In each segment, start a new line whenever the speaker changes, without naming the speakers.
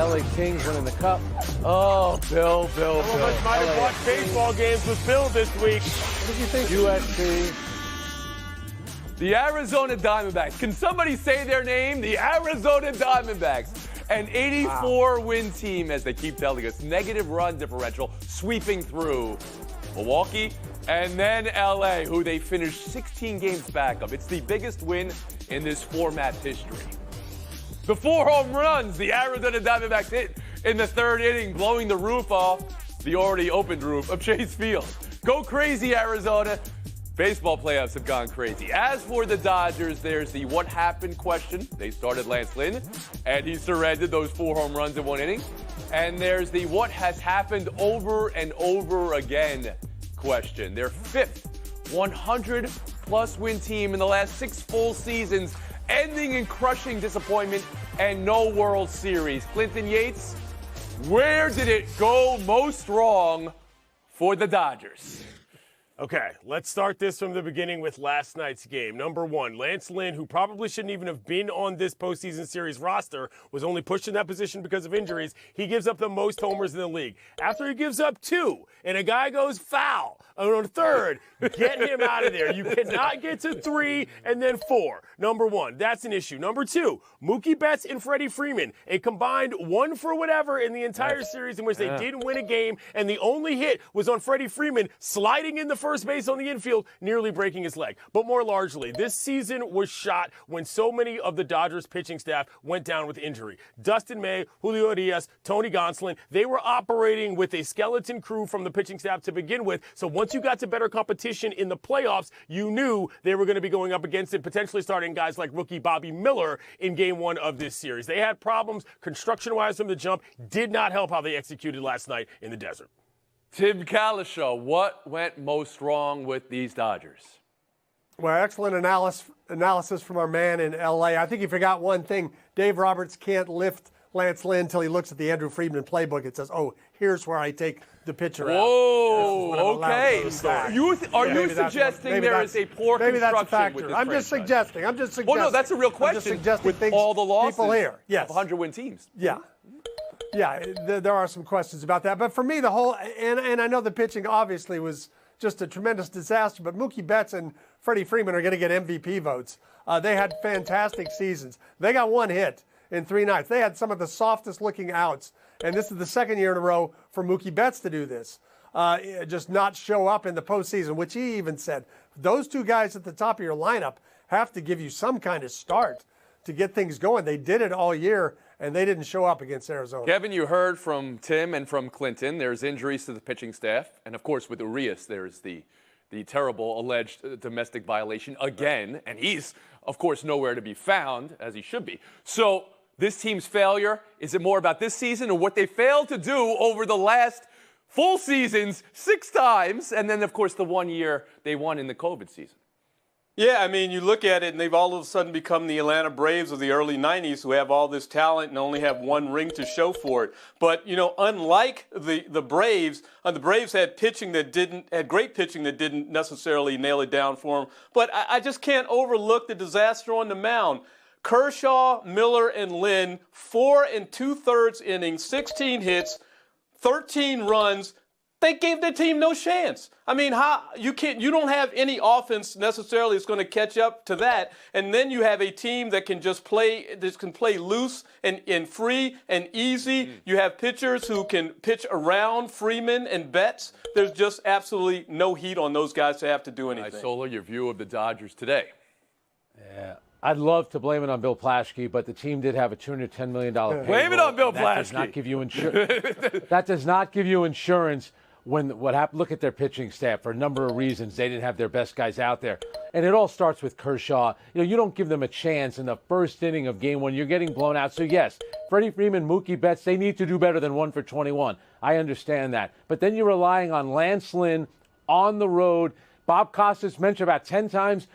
LA Kings winning the cup. Oh, Bill.
Some of us might have watched baseball games with Bill this week.
What did you think? USC.
The Arizona Diamondbacks. Can somebody say their name? The Arizona Diamondbacks. An 84-win team, as they keep telling us. Negative run differential, sweeping through Milwaukee and then LA, who they finished 16 games back of. It's the biggest win in this format's history. The 4 home runs the Arizona Diamondbacks hit in the third inning, blowing the roof off the already opened roof of Chase Field. Go crazy, Arizona. Baseball playoffs have gone crazy. As for the Dodgers, there's the what happened question. They started Lance Lynn, and he surrendered those 4 home runs in 1 inning. And there's the what has happened over and over again question. Their 5th 100-plus win team in the last 6 full seasons, ending in crushing disappointment and no World Series. Clinton Yates, where did it go most wrong for the Dodgers?
Okay, let's start this from the beginning with last night's game. Number 1, Lance Lynn, who probably shouldn't even have been on this postseason series roster, was only pushed in that position because of injuries. He gives up the most homers in the league. After he gives up 2, and a guy goes foul on the third, get him out of there. You cannot get to 3 and then 4. Number 1, that's an issue. Number 2, Mookie Betts and Freddie Freeman, a combined 1 for whatever in the entire series in which they didn't win a game, and the only hit was on Freddie Freeman sliding in the first base on the infield, nearly breaking his leg. But more largely, this season was shot when so many of the Dodgers pitching staff went down with injury. Dustin May, Julio Urias, Tony Gonsolin, they were operating with a skeleton crew from the pitching staff to begin with. So once you got to better competition in the playoffs, you knew they were going to be going up against it, potentially starting guys like rookie Bobby Miller in game 1 of this series. They had problems construction-wise from the jump. Did not help how they executed last night in the desert.
Tim Kalishow, what went most wrong with these Dodgers?
Well, excellent analysis from our man in L.A. I think he forgot one thing. Dave Roberts can't lift Lance Lynn until he looks at the Andrew Friedman playbook. It says, oh, here's where I take the pitcher out.
Whoa, okay. Are you suggesting there is a poor
maybe
construction
that's a factor.
with this
I'm just suggesting.
Well, no, that's a real question with all the losses
people here. Yes.
of 100-win teams.
Yeah. Yeah, there are some questions about that. But for me, the whole, and I know the pitching obviously was just a tremendous disaster, but Mookie Betts and Freddie Freeman are going to get MVP votes. They had fantastic seasons. They got 1 hit in 3 nights. They had some of the softest looking outs, and this is the 2nd year in a row for Mookie Betts to do this. Just not show up in the postseason, which he even said. Those 2 guys at the top of your lineup have to give you some kind of start to get things going. They did it all year, and they didn't show up against Arizona.
Kevin, you heard from Tim and from Clinton. There's injuries to the pitching staff. And, of course, with Urias, there's the terrible alleged domestic violation again. And he's, of course, nowhere to be found, as he should be. So this team's failure, is it more about this season or what they failed to do over the last full seasons 6 times? And then, of course, the 1 year they won in the COVID season.
Yeah, I mean, you look at it, and they've all of a sudden become the Atlanta Braves of the early 90s who have all this talent and only have 1 ring to show for it. But, you know, unlike the Braves, the Braves had great pitching that didn't necessarily nail it down for them. But I just can't overlook the disaster on the mound. Kershaw, Miller, and Lynn, 4 2/3 innings, 16 hits, 13 runs. They gave their team no chance. I mean, you don't have any offense necessarily that's going to catch up to that. And then you have a team that can just play loose and free and easy. You have pitchers who can pitch around Freeman and Betts. There's just absolutely no heat on those guys to have to do anything.
Solar, your view of the Dodgers today.
Yeah. I'd love to blame it on Bill Plaschke, but the team did have a $210 million payroll.
Blame it on Bill Plaschke.
That does not give you that does not give you insurance. When what happened, look at their pitching staff for a number of reasons. They didn't have their best guys out there. And it all starts with Kershaw. You know, you don't give them a chance in the first inning of game 1. You're getting blown out. So, yes, Freddie Freeman, Mookie Betts, they need to do better than 1 for 21. I understand that. But then you're relying on Lance Lynn on the road. Bob Costas mentioned about 10 times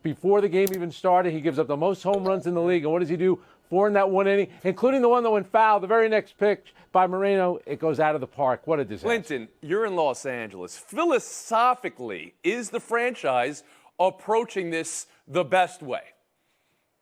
before the game even started. He gives up the most home runs in the league. And what does he do? 4 in that 1 inning, including the one that went foul. The very next pitch by Moreno, it goes out of the park. What a disaster.
Clinton, you're in Los Angeles. Philosophically, is the franchise approaching this the best way?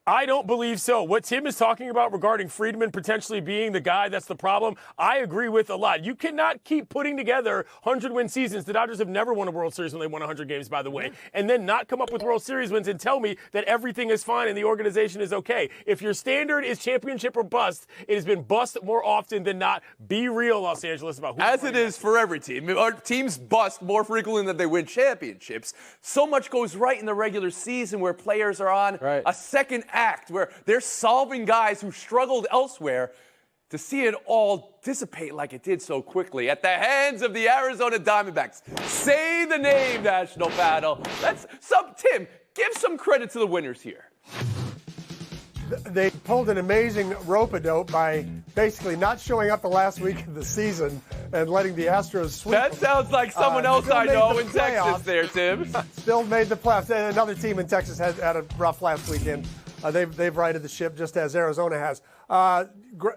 I don't believe so. What Tim is talking about regarding Friedman potentially being the guy that's the problem, I agree with a lot. You cannot keep putting together 100-win seasons. The Dodgers have never won a World Series when they won 100 games, by the way, and then not come up with World Series wins and tell me that everything is fine and the organization is okay. If your standard is championship or bust, it has been bust more often than not. Be real, Los Angeles, about who.
As it is for every team. Our teams bust more frequently than they win championships. So much goes right in the regular season where players are on a second act, where they're solving guys who struggled elsewhere. To see it all dissipate like it did so quickly at the hands of the Arizona Diamondbacks. Say the name, National Paddle. Tim, give some credit to the winners here.
They pulled an amazing rope-a-dope by basically not showing up the last week of the season and letting the Astros sweep.
That sounds like someone else I know in Texas
playoffs.
there, Tim.
Still made the playoffs. Another team in Texas had a rough last weekend. They've righted the ship just as Arizona has.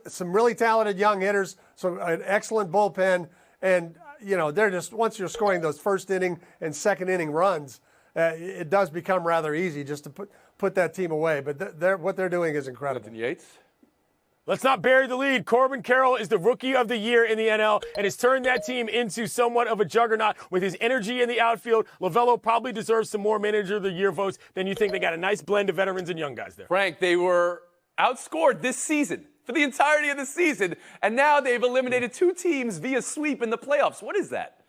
Some really talented young hitters, an excellent bullpen, and they're just, once you're scoring those first inning and second inning runs, it does become rather easy just to put that team away. But what they're doing is incredible.
Clinton Yates.
Let's not bury the lead. Corbin Carroll is the rookie of the year in the NL and has turned that team into somewhat of a juggernaut with his energy in the outfield. Lovello probably deserves some more manager of the year votes than you think. They got a nice blend of veterans and young guys there.
Frank, they were outscored this season for the entirety of the season, and now they've eliminated two teams via sweep in the playoffs. What is that?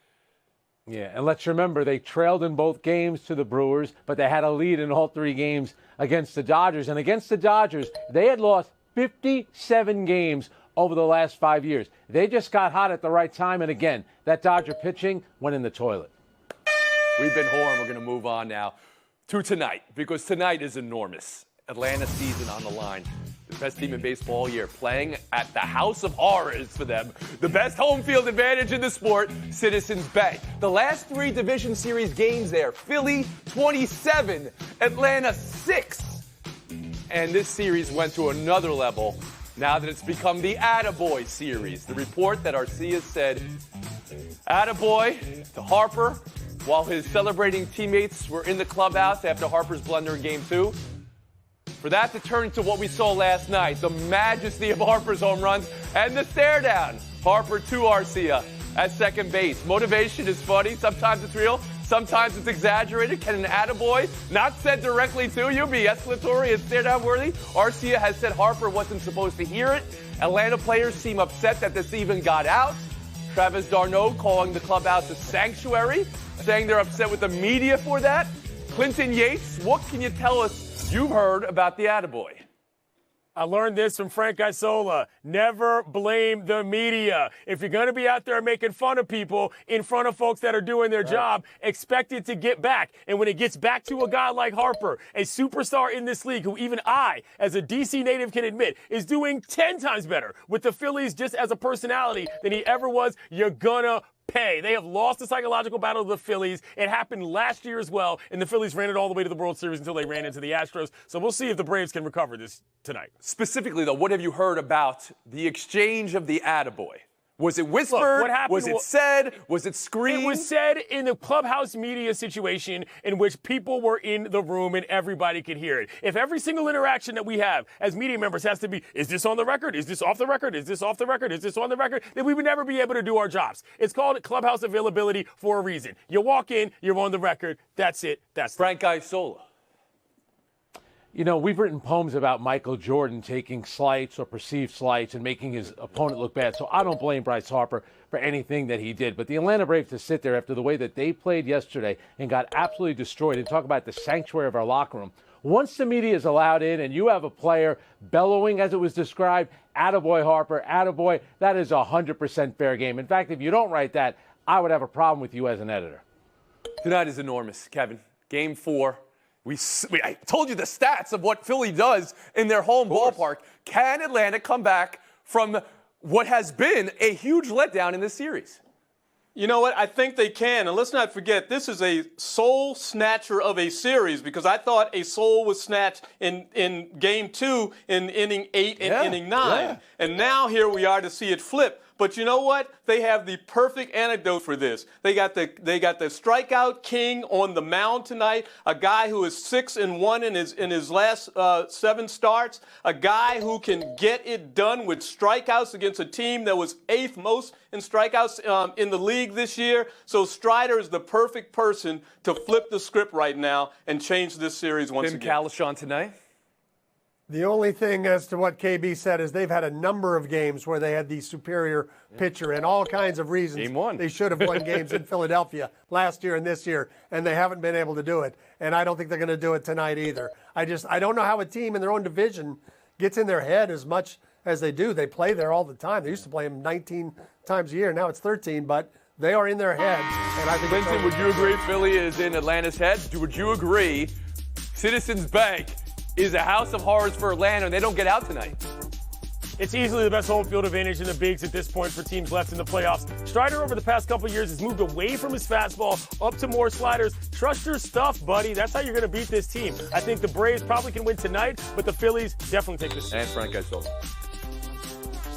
Yeah, and let's remember they trailed in both games to the Brewers, but they had a lead in all three games against the Dodgers. And against the Dodgers, they had lost 57 games over the last 5 years. They just got hot at the right time, and again, that Dodger pitching went in the toilet.
We've been horned. We're going to move on now to tonight, because tonight is enormous. Atlanta season on the line. The best team in baseball all year, playing at the House of Horrors for them. The best home field advantage in the sport, Citizens Bank. The last three division series games there, Philly 27, Atlanta 6. And this series went to another level now that it's become the Attaboy series. The report that Arcia said, Attaboy to Harper while his celebrating teammates were in the clubhouse after Harper's blunder in Game 2. For that to turn into what we saw last night, the majesty of Harper's home runs and the stare down. Harper to Arcia at second base. Motivation is funny. Sometimes it's real. Sometimes it's exaggerated. Can an attaboy, not said directly to you, be escalatory and stare down worthy? Arcia has said Harper wasn't supposed to hear it. Atlanta players seem upset that this even got out. Travis d'Arnaud calling the clubhouse a sanctuary, saying they're upset with the media for that. Clinton Yates, what can you tell us you've heard about the attaboy?
I learned this from Frank Isola. Never blame the media. If you're going to be out there making fun of people in front of folks that are doing their job, expect it to get back. And when it gets back to a guy like Harper, a superstar in this league, who even I, as a DC native, can admit is doing 10 times better with the Phillies just as a personality than he ever was, you're gonna pay. They have lost the psychological battle to the Phillies. It happened last year as well, and the Phillies ran it all the way to the World Series until they ran into the Astros. So we'll see if the Braves can recover this tonight.
Specifically, though, what have you heard about the exchange of the attaboy? Was it whispered?
Look, what happened
was it said? Was it screamed?
It was said in the clubhouse media situation in which people were in the room and everybody could hear it. If every single interaction that we have as media members has to be, is this on the record? Is this off the record? Is this off the record? Is this on the record? Then we would never be able to do our jobs. It's called clubhouse availability for a reason. You walk in, you're on the record. That's it. That's
Frank Isola.
You know, we've written poems about Michael Jordan taking slights or perceived slights and making his opponent look bad. So I don't blame Bryce Harper for anything that he did. But the Atlanta Braves to sit there after the way that they played yesterday and got absolutely destroyed, and talk about the sanctuary of our locker room. Once the media is allowed in and you have a player bellowing, as it was described, attaboy Harper, attaboy, that is 100% fair game. In fact, if you don't write that, I would have a problem with you as an editor.
Tonight is enormous, Kevin. Game 4. I told you the stats of what Philly does in their home ballpark. Can Atlanta come back from what has been a huge letdown in this series?
You know what? I think they can. And let's not forget, this is a soul snatcher of a series, because I thought a soul was snatched in Game 2 in inning 8 and inning 9. Yeah. And now here we are to see it flip. But you know what? They have the perfect antidote for this. They got the strikeout king on the mound tonight, a guy who is 6-1 in his last 7 starts, a guy who can get it done with strikeouts against a team that was 8th most in strikeouts in the league this year. So Strider is the perfect person to flip the script right now and change this series once
Tim
again.
Kalishan tonight.
The only thing as to what KB said is they've had a number of games where they had the superior pitcher and all kinds of reasons.
Game 1.
They should have won games in Philadelphia last year and this year, and they haven't been able to do it. And I don't think they're going to do it tonight either. I don't know how a team in their own division gets in their head as much as they do. They play there all the time. They used to play them 19 times a year. Now it's 13, but they are in their head. And I think
Clinton, would you agree Philly is in Atlanta's head? Would you agree Citizens Bank is a house of horrors for Atlanta and they don't get out tonight?
It's easily the best home field advantage in the bigs at this point for teams left in the playoffs. Strider over the past couple of years has moved away from his fastball up to more sliders. Trust your stuff, buddy. That's how you're going to beat this team. I think the Braves probably can win tonight, but the Phillies definitely take this.
And Frank Isola.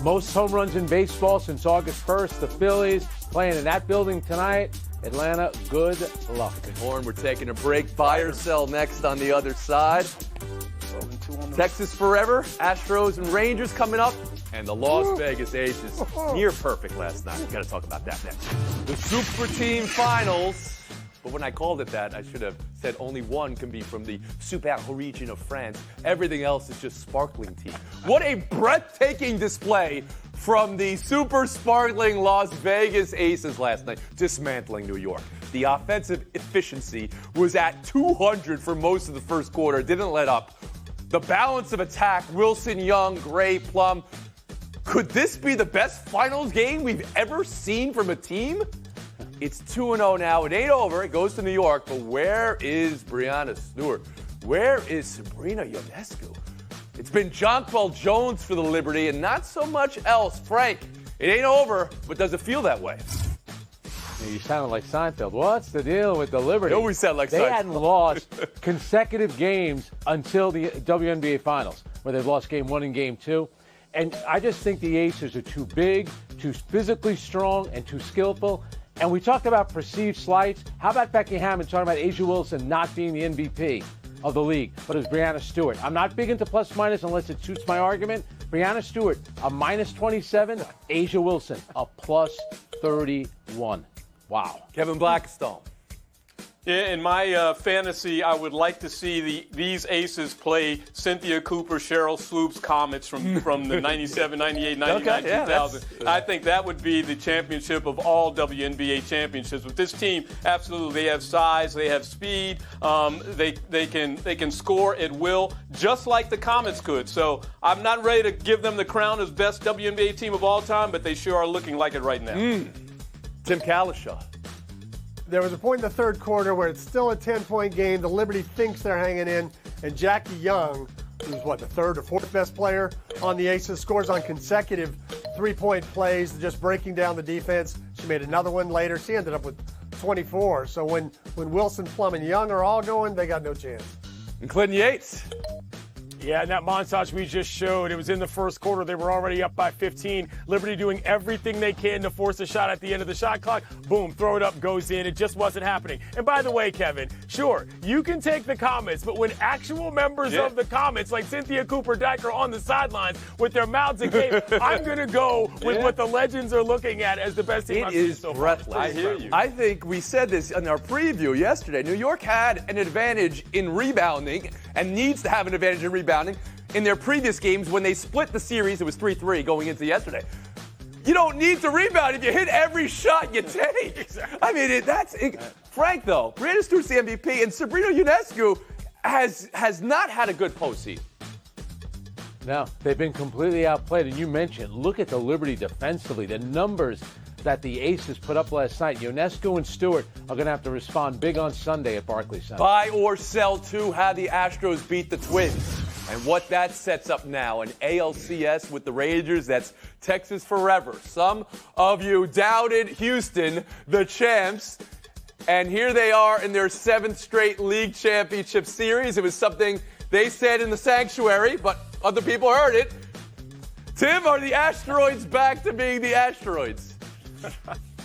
Most home runs in baseball since August 1st. The Phillies playing in that building tonight. Atlanta, good luck.
Horn, we're taking a break. Buy or sell next on the other side. Texas forever, Astros and Rangers coming up, and the Las Vegas Aces near perfect last night. Got to talk about that next. The Super Team Finals. But when I called it that, I should have said only one can be from the Super region of France. Everything else is just sparkling tea. What a breathtaking display from the super sparkling Las Vegas Aces last night, dismantling New York. The offensive efficiency was at 200 for most of the first quarter, didn't let up. The balance of attack, Wilson, Young, Gray, Plum. Could this be the best finals game we've ever seen from a team? It's 2-0 now. It ain't over. It goes to New York. But where is Brianna Stewart? Where is Sabrina Ionescu? It's been Jonquel Jones for the Liberty and not so much else. Frank, it ain't over, but does it feel that way?
You sounded like Seinfeld. What's the deal with the Liberty?
They always sound like
They
Seinfeld.
hadn't lost consecutive games until the WNBA Finals, where they've lost game 1 and game 2. And I just think the Aces are too big, too physically strong, and too skillful. And we talked about perceived slights. How about Becky Hammond talking about Asia Wilson not being the MVP of the league, but it was Brianna Stewart. I'm not big into plus minus unless it suits my argument. Brianna Stewart, a minus 27. Asia Wilson, a plus 31. Wow.
Kevin Blackstone.
Yeah, in my fantasy, I would like to see these aces play Cynthia Cooper, Cheryl Swoops Comets from the 97, 98, 99,
Okay, yeah,
2000. I think that would be the championship of all WNBA championships. With this team, absolutely, they have size, they have speed, they can score at will, just like the Comets could. So I'm not ready to give them the crown as best WNBA team of all time, but they sure are looking like it right now.
Tim Kalishaw.
There was a point in the third quarter where it's still a 10-point game. The Liberty thinks they're hanging in, and Jackie Young, who's the third or fourth best player on the Aces, scores on consecutive three-point plays, just breaking down the defense. She made another one later. She ended up with 24. So when Wilson, Plum, and Young are all going, they got no chance.
And Clinton Yates.
Yeah, and that montage we just showed, it was in the first quarter. They were already up by 15. Liberty doing everything they can to force a shot at the end of the shot clock. Boom, throw it up, goes in. It just wasn't happening. And by the way, Kevin, sure, you can take the Comets, but when actual members of the Comets, like Cynthia Cooper-Dyke, are on the sidelines with their mouths agape, I'm going to go with what the legends are looking at as the best team
It
I've seen
is
so far.
breathless.
I hear you.
I think we said this in our preview yesterday. New York had an advantage in rebounding and needs to have an advantage in rebounding. In their previous games, when they split the series, it was 3-3 going into yesterday. You don't need to rebound if you hit every shot you take. I mean, Frank, though, Brianna Stewart's the MVP, and Sabrina Ionescu has not had a good postseason.
No, they've been completely outplayed. And you mentioned, look at the Liberty defensively. The numbers that the Aces put up last night. Ionescu and Stewart are going to have to respond big on Sunday at Barclays Center.
Buy or sell to how the Astros beat the Twins. And what that sets up now, an ALCS with the Rangers, that's Texas forever. Some of you doubted Houston, the champs, and here they are in their 7th straight league championship series. It was something they said in the sanctuary, but other people heard it. Tim, are the asteroids back to being the asteroids?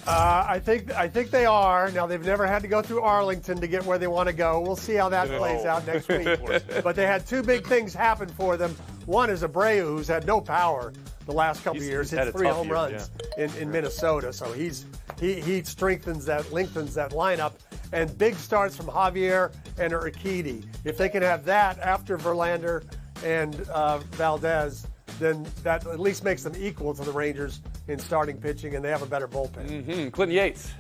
I think they are. Now, they've never had to go through Arlington to get where they want to go. We'll see how that plays out next week. But they had two big things happen for them. One is Abreu, who's had no power the last couple of years,
had
hit
a
3
tough
home
year,
runs in Minnesota. So he strengthens that, lengthens that lineup. And big starts from Javier and Urquidy. If they can have that after Verlander and Valdez, then that at least makes them equal to the Rangers in starting pitching, and they have a better bullpen.
Clinton Yates.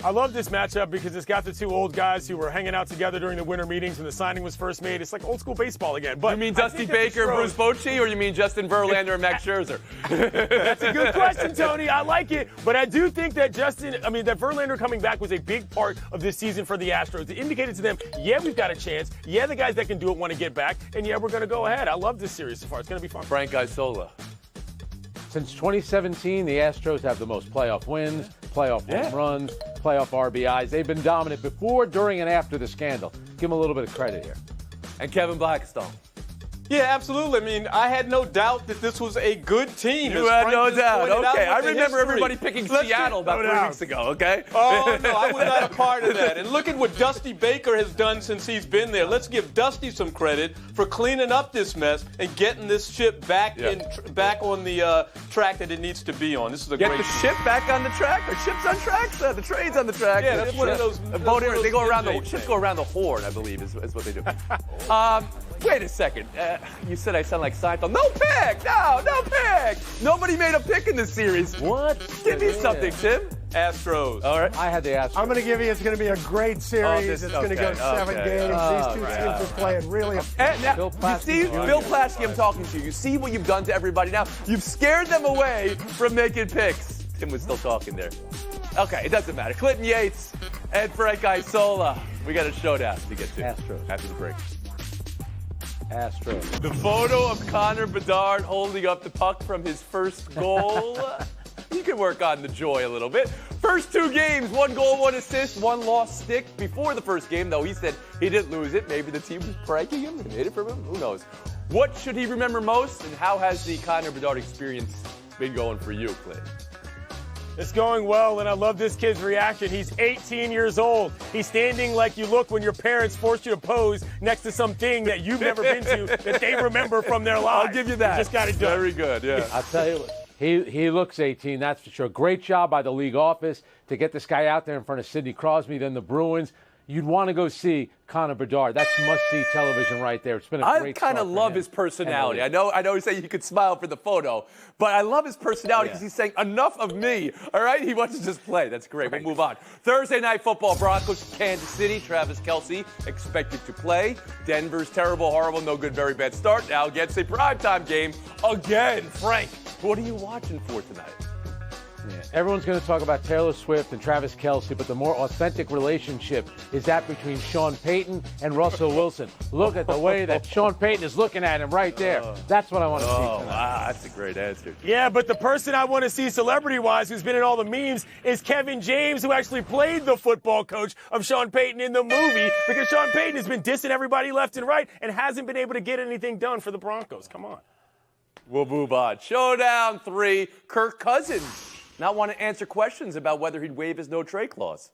I love this matchup because it's got the two old guys who were hanging out together during the winter meetings when the signing was first made. It's like old school baseball again. But
You mean Dusty Baker, Bruce Bochy, or you mean Justin Verlander and Max Scherzer?
That's a good question, Tony. I like it. But I do think that that Verlander coming back was a big part of this season for the Astros. It indicated to them, yeah, we've got a chance. Yeah, the guys that can do it want to get back. And yeah, we're going to go ahead. I love this series so far. It's going to be fun.
Frank Isola.
Since 2017, the Astros have the most playoff wins, playoff home runs, playoff RBIs. They've been dominant before, during, and after the scandal. Give them a little bit of credit here.
And Kevin Blackstone.
Yeah, absolutely. I mean, I had no doubt that this was a good team.
You
as
had
Frank
no
just
doubt.
pointed out
Okay, I
with the
remember
history.
everybody picking
Let's
Seattle about 3 weeks ago, okay?
Oh, no, I was not a part of that. And look at what Dusty Baker has done since he's been there. Let's give Dusty some credit for cleaning up this mess and getting this ship back back on the track that it needs to be on. This is a
Get
great
the ship back on the track? Are ships on tracks? The train's on the track.
Yeah, that's one of those-
The boat
that's one of
they go
those
around the
Jim
ships
Jay
go around the horn, I believe, is what they do. Wait a second. You said I sound like Seinfeld. No pick! No pick! Nobody made a pick in this series.
What?
Give me something, Tim.
Astros.
All right.
I had the Astros.
I'm going to give you, it's going to be a great series. It's going to go 7 games. These two teams are playing really.
And now,
Bill
you
Plaschke
see,
Jr.
Bill Plaschke, I'm talking to you. You see what you've done to everybody now? You've scared them away from making picks. Tim was still talking there. Okay, it doesn't matter. Clinton Yates and Frank Isola. We got a showdown to get to.
Astros.
After the break.
Astros.
The photo of Connor Bedard holding up the puck from his first goal. You can work on the joy a little bit. First 2 games, 1 goal, 1 assist, 1 lost stick. Before the first game, though, he said he didn't lose it. Maybe the team was pranking him and hid it from him. Who knows? What should he remember most, and how has the Connor Bedard experience been going for you, Clay?
It's going well, and I love this kid's reaction. He's 18 years old. He's standing like you look when your parents forced you to pose next to something that you've never been to that they remember from their lives.
I'll give you that.
You just got to do it.
Very good, yeah.
I'll tell you, he looks 18, that's for sure. Great job by the league office to get this guy out there in front of Sidney Crosby, then the Bruins. You'd want to go see Connor Bedard. That's must-see television right there. It's been a great
I kind of
start for
love
him
his personality. I
and the league.
know you say you could smile for the photo, but I love his personality because he's saying enough of me. All right, he wants to just play. That's great. We'll move on. Thursday night football: Broncos, Kansas City. Travis Kelce expected to play. Denver's terrible, horrible, no good, very bad start. Now gets a primetime game again. Frank, what are you watching for tonight?
Yeah. Everyone's going to talk about Taylor Swift and Travis Kelce, but the more authentic relationship is that between Sean Payton and Russell Wilson. Look at the way that Sean Payton is looking at him right there. That's what I want to see tonight.
Wow, that's a great answer.
Yeah, but the person I want to see celebrity-wise who's been in all the memes is Kevin James, who actually played the football coach of Sean Payton in the movie, because Sean Payton has been dissing everybody left and right and hasn't been able to get anything done for the Broncos. Come on.
We'll move on. Showdown 3, Kirk Cousins. Not want to answer questions about whether he'd waive his no-trade clause.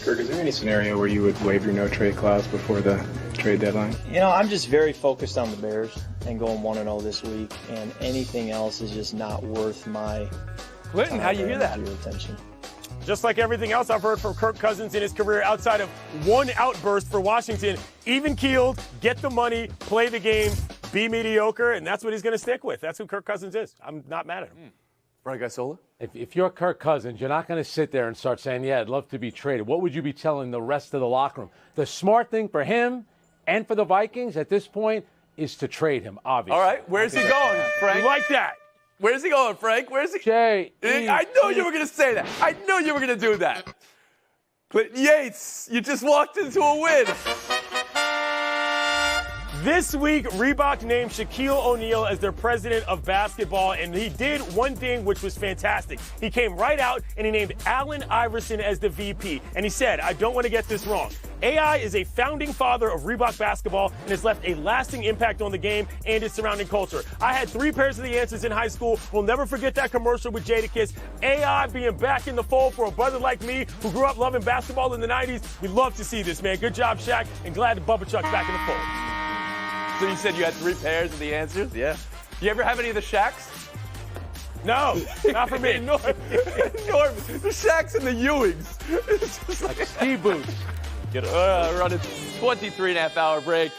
Kirk, is there any scenario where you would waive your no-trade clause before the trade deadline?
You know, I'm just very focused on the Bears and going 1-0 this week, and anything else is just not worth my
Clinton, how do you hear that?
energy or attention.
Just like everything else I've heard from Kirk Cousins in his career outside of one outburst for Washington, even-keeled, get the money, play the game, be mediocre, and that's what he's going to stick with. That's who Kirk Cousins is. I'm not mad at him.
Frank Isola?
If you're Kirk Cousins, you're not going to sit there and start saying, yeah, I'd love to be traded. What would you be telling the rest of the locker room? The smart thing for him and for the Vikings at this point is to trade him, obviously.
All right, where's he going, Frank?
You like that?
Where's he going, Frank? Where's he?
Jay,
I knew you were going to say that. I knew you were going to do that. Clinton Yates, you just walked into a win.
This week, Reebok named Shaquille O'Neal as their president of basketball, and he did one thing which was fantastic. He came right out and he named Allen Iverson as the VP. And he said, I don't want to get this wrong. AI is a founding father of Reebok basketball and has left a lasting impact on the game and its surrounding culture. I had 3 pairs of the Answers in high school. We'll never forget that commercial with Jadakiss. AI being back in the fold for a brother like me who grew up loving basketball in the 90s. We love to see this, man. Good job, Shaq, and glad that Bubba Chuck's back in the fold.
So you said you had 3 pairs of the Answers? Yeah. You ever have any of the Shaqs?
No, not for me.
Norm, the Shaqs and the Ewings. It's just like
Ski boots.
Run a 23.5 hour break.